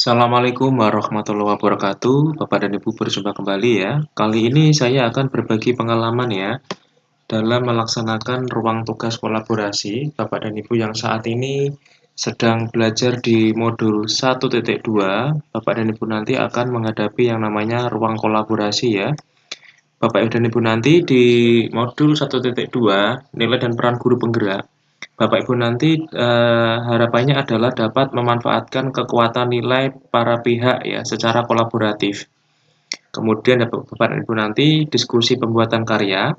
Assalamualaikum warahmatullahi wabarakatuh. Bapak dan Ibu berjumpa kembali ya. Kali ini saya akan berbagi pengalaman ya dalam melaksanakan ruang tugas kolaborasi Bapak dan Ibu yang saat ini sedang belajar di modul 1.2. Bapak dan Ibu nanti akan menghadapi yang namanya ruang kolaborasi ya. Bapak dan Ibu nanti di modul 1.2 nilai dan peran guru penggerak. Bapak Ibu nanti harapannya adalah dapat memanfaatkan kekuatan nilai para pihak ya secara kolaboratif. Kemudian Bapak dan Ibu nanti diskusi pembuatan karya.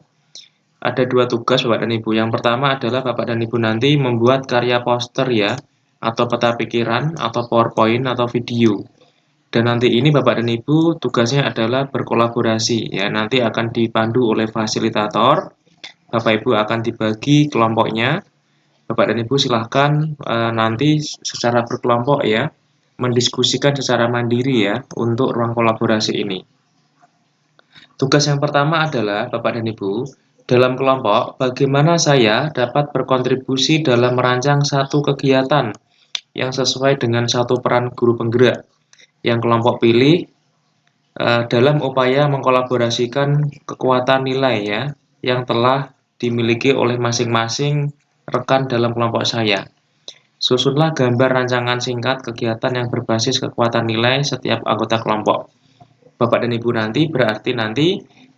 Ada dua tugas Bapak dan Ibu. Yang pertama adalah Bapak dan Ibu nanti membuat karya poster ya, atau peta pikiran, atau PowerPoint, atau video. Dan nanti ini Bapak dan Ibu tugasnya adalah berkolaborasi ya. Nanti akan dipandu oleh fasilitator. Bapak Ibu akan dibagi kelompoknya. Bapak dan Ibu silahkan nanti secara berkelompok ya, mendiskusikan secara mandiri ya untuk ruang kolaborasi ini. Tugas yang pertama adalah Bapak dan Ibu, dalam kelompok bagaimana saya dapat berkontribusi dalam merancang satu kegiatan yang sesuai dengan satu peran guru penggerak yang kelompok pilih dalam upaya mengkolaborasikan kekuatan nilai ya yang telah dimiliki oleh masing-masing rekan dalam kelompok saya. Susunlah gambar rancangan singkat kegiatan yang berbasis kekuatan nilai setiap anggota kelompok. Bapak dan Ibu nanti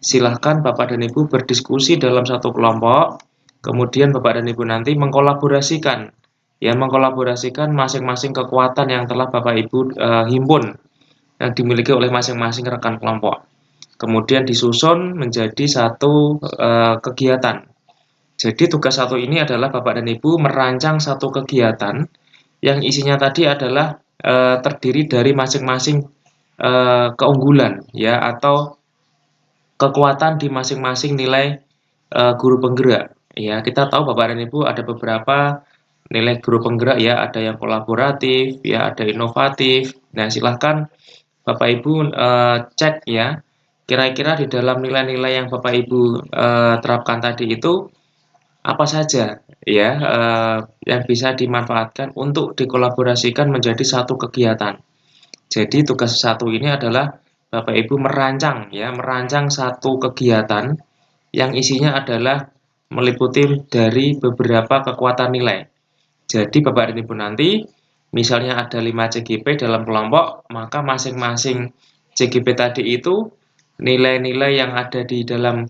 silahkan Bapak dan Ibu berdiskusi dalam satu kelompok, kemudian Bapak dan Ibu nanti mengkolaborasikan masing-masing kekuatan yang telah Bapak Ibu himpun yang dimiliki oleh masing-masing rekan kelompok. Kemudian disusun menjadi satu kegiatan. Jadi tugas satu ini adalah Bapak dan Ibu merancang satu kegiatan yang isinya tadi adalah terdiri dari masing-masing keunggulan ya atau kekuatan di masing-masing nilai guru penggerak. Ya, kita tahu Bapak dan Ibu ada beberapa nilai guru penggerak ya, ada yang kolaboratif, ya, ada inovatif. Nah, silahkan Bapak Ibu cek ya, kira-kira di dalam nilai-nilai yang Bapak Ibu terapkan tadi itu apa saja ya yang bisa dimanfaatkan untuk dikolaborasikan menjadi satu kegiatan. Jadi tugas satu ini adalah Bapak Ibu merancang satu kegiatan yang isinya adalah meliputi dari beberapa kekuatan nilai. Jadi Bapak dan Ibu nanti misalnya ada 5 CGP dalam kelompok, maka masing-masing CGP tadi itu nilai-nilai yang ada di dalam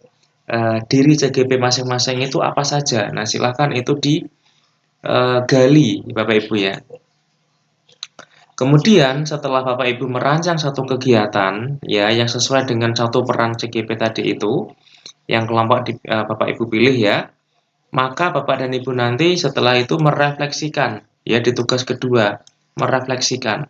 diri CGP masing-masing itu apa saja. Nah, silakan itu digali Bapak Ibu ya. Kemudian setelah Bapak Ibu merancang satu kegiatan ya yang sesuai dengan satu peran CGP tadi itu, yang kelompok Bapak Ibu pilih ya, maka Bapak dan Ibu nanti setelah itu merefleksikan ya di tugas kedua, merefleksikan.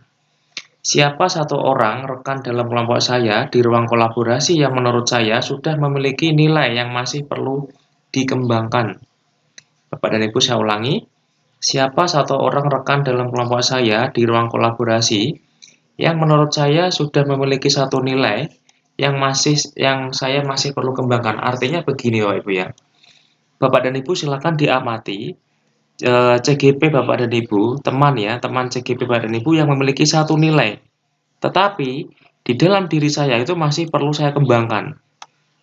Siapa satu orang rekan dalam kelompok saya di ruang kolaborasi yang menurut saya sudah memiliki nilai yang masih perlu dikembangkan. Bapak dan Ibu saya ulangi, siapa satu orang rekan dalam kelompok saya di ruang kolaborasi yang menurut saya sudah memiliki satu nilai yang saya masih perlu kembangkan. Artinya begini Bapak Ibu ya. Bapak dan Ibu silakan diamati CGP Bapak dan Ibu, teman CGP Bapak dan Ibu yang memiliki satu nilai. Tetapi di dalam diri saya itu masih perlu saya kembangkan.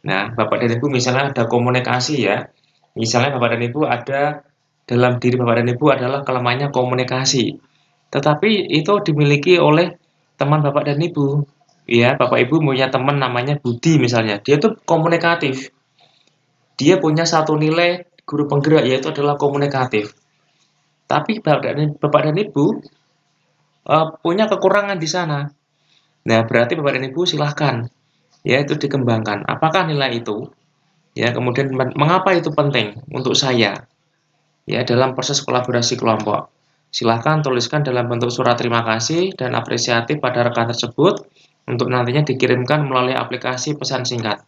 Nah, Bapak dan Ibu misalnya ada komunikasi ya. Misalnya Bapak dan Ibu ada dalam diri Bapak dan Ibu adalah kelemahannya komunikasi. Tetapi itu dimiliki oleh teman Bapak dan Ibu. Ya, Bapak Ibu punya teman namanya Budi misalnya. Dia tuh komunikatif. Dia punya satu nilai guru penggerak yaitu adalah komunikatif. Tapi Bapak dan Ibu punya kekurangan di sana. Nah, berarti Bapak dan Ibu silahkan ya itu dikembangkan. Apakah nilai itu? Ya, kemudian mengapa itu penting untuk saya? Ya, dalam proses kolaborasi kelompok. Silahkan tuliskan dalam bentuk surat terima kasih dan apresiatif pada rekan tersebut untuk nantinya dikirimkan melalui aplikasi pesan singkat.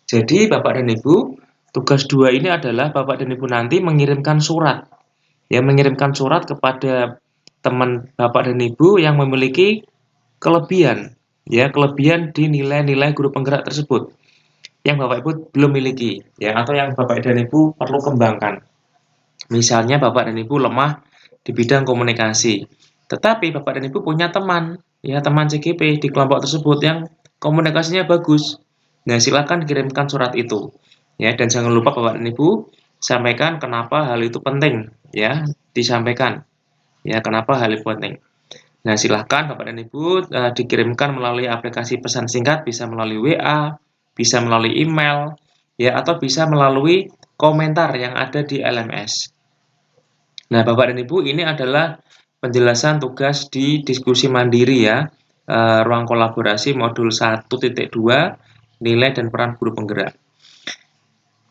Jadi, Bapak dan Ibu, tugas 2 ini adalah Bapak dan Ibu nanti mengirimkan surat. Ya, mengirimkan surat kepada teman Bapak dan Ibu yang memiliki kelebihan, ya, kelebihan di nilai-nilai guru penggerak tersebut yang Bapak Ibu belum miliki, ya, atau yang Bapak dan Ibu perlu kembangkan. Misalnya Bapak dan Ibu lemah di bidang komunikasi, tetapi Bapak dan Ibu punya teman ya teman CGP di kelompok tersebut yang komunikasinya bagus. Nah, silakan kirimkan surat itu. Ya, dan jangan lupa Bapak dan Ibu sampaikan kenapa hal itu penting, ya, disampaikan. Ya, kenapa hal itu penting. Nah, silahkan Bapak dan Ibu dikirimkan melalui aplikasi pesan singkat, bisa melalui WA, bisa melalui email, ya, atau bisa melalui komentar yang ada di LMS. Nah, Bapak dan Ibu, ini adalah penjelasan tugas di diskusi mandiri ya, ruang kolaborasi modul 1.2, nilai dan peran guru penggerak.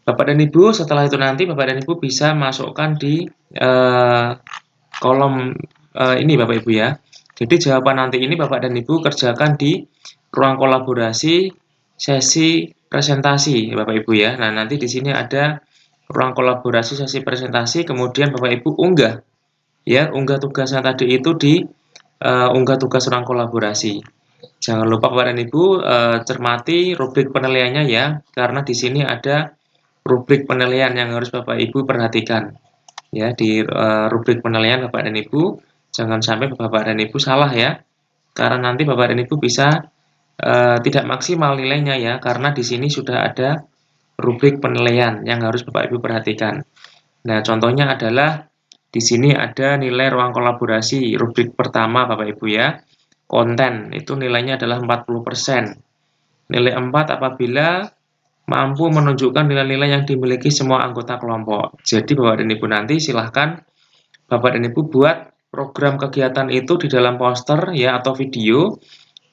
Bapak dan Ibu, setelah itu nanti Bapak dan Ibu bisa masukkan di kolom ini Bapak Ibu ya. Jadi jawaban nanti ini Bapak dan Ibu kerjakan di ruang kolaborasi sesi presentasi Bapak Ibu ya. Nah, nanti di sini ada ruang kolaborasi sesi presentasi, kemudian Bapak Ibu unggah ya, unggah tugasnya tadi itu di unggah tugas ruang kolaborasi. Jangan lupa Bapak dan Ibu cermati rubrik penilaiannya ya, karena di sini ada rubrik penilaian yang harus Bapak Ibu perhatikan. Ya, di rubrik penilaian Bapak dan Ibu, jangan sampai Bapak dan Ibu salah ya, karena nanti Bapak dan Ibu bisa tidak maksimal nilainya ya, karena di sini sudah ada rubrik penilaian yang harus Bapak Ibu perhatikan. Nah, contohnya adalah di sini ada nilai ruang kolaborasi rubrik pertama Bapak Ibu ya. Konten itu nilainya adalah 40%. Nilai 4 apabila mampu menunjukkan nilai-nilai yang dimiliki semua anggota kelompok. Jadi Bapak dan Ibu nanti silahkan Bapak dan Ibu buat program kegiatan itu di dalam poster ya atau video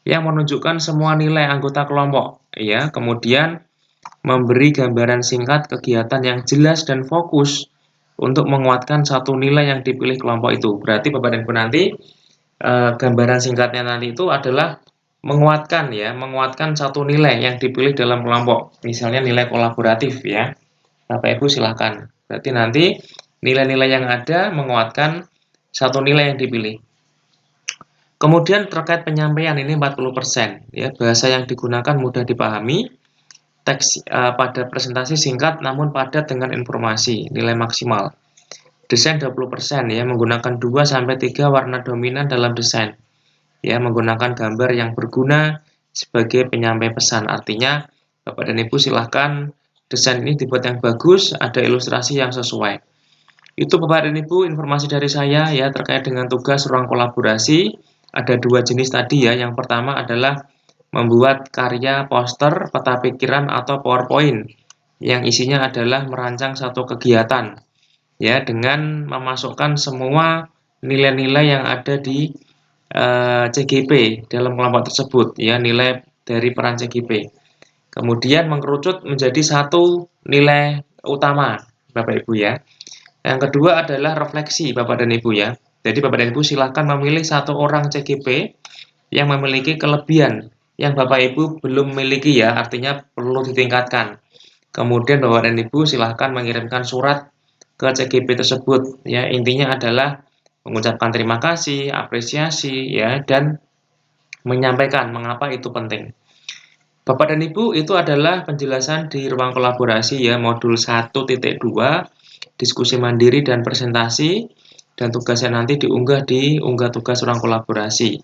yang menunjukkan semua nilai anggota kelompok ya. Kemudian memberi gambaran singkat kegiatan yang jelas dan fokus untuk menguatkan satu nilai yang dipilih kelompok itu. Berarti Bapak dan Ibu nanti gambaran singkatnya nanti itu adalah menguatkan satu nilai yang dipilih dalam kelompok. Misalnya nilai kolaboratif ya. Bapak Ibu silakan. Berarti nanti nilai-nilai yang ada menguatkan satu nilai yang dipilih. Kemudian terkait penyampaian ini 40% ya, bahasa yang digunakan mudah dipahami, teks pada presentasi singkat namun padat dengan informasi, nilai maksimal. Desain 20% ya, menggunakan 2 sampai 3 warna dominan dalam desain. Ya, menggunakan gambar yang berguna sebagai penyampai pesan. Artinya, Bapak dan Ibu silahkan desain ini dibuat yang bagus, ada ilustrasi yang sesuai. Itu Bapak dan Ibu informasi dari saya ya terkait dengan tugas ruang kolaborasi. Ada 2 jenis tadi ya. Yang pertama adalah membuat karya poster, peta pikiran atau PowerPoint yang isinya adalah merancang satu kegiatan ya dengan memasukkan semua nilai-nilai yang ada di CGP dalam kelompok tersebut ya, nilai dari peran CGP. Kemudian mengkerucut menjadi satu nilai utama Bapak Ibu ya. Yang kedua adalah refleksi Bapak dan Ibu ya. Jadi Bapak dan Ibu silahkan memilih satu orang CGP yang memiliki kelebihan yang Bapak Ibu belum miliki ya, artinya perlu ditingkatkan. Kemudian Bapak dan Ibu silahkan mengirimkan surat ke CGP tersebut ya, intinya adalah mengucapkan terima kasih, apresiasi ya, dan menyampaikan mengapa itu penting. Bapak dan Ibu, itu adalah penjelasan di ruang kolaborasi ya, modul 1.2, diskusi mandiri dan presentasi, dan tugasnya nanti diunggah di unggah tugas ruang kolaborasi.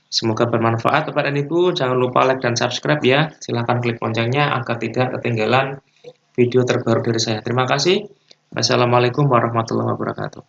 Semoga bermanfaat Bapak dan Ibu, jangan lupa like dan subscribe ya, silahkan klik loncengnya agar tidak ketinggalan video terbaru dari saya. Terima kasih. Wassalamualaikum warahmatullahi wabarakatuh.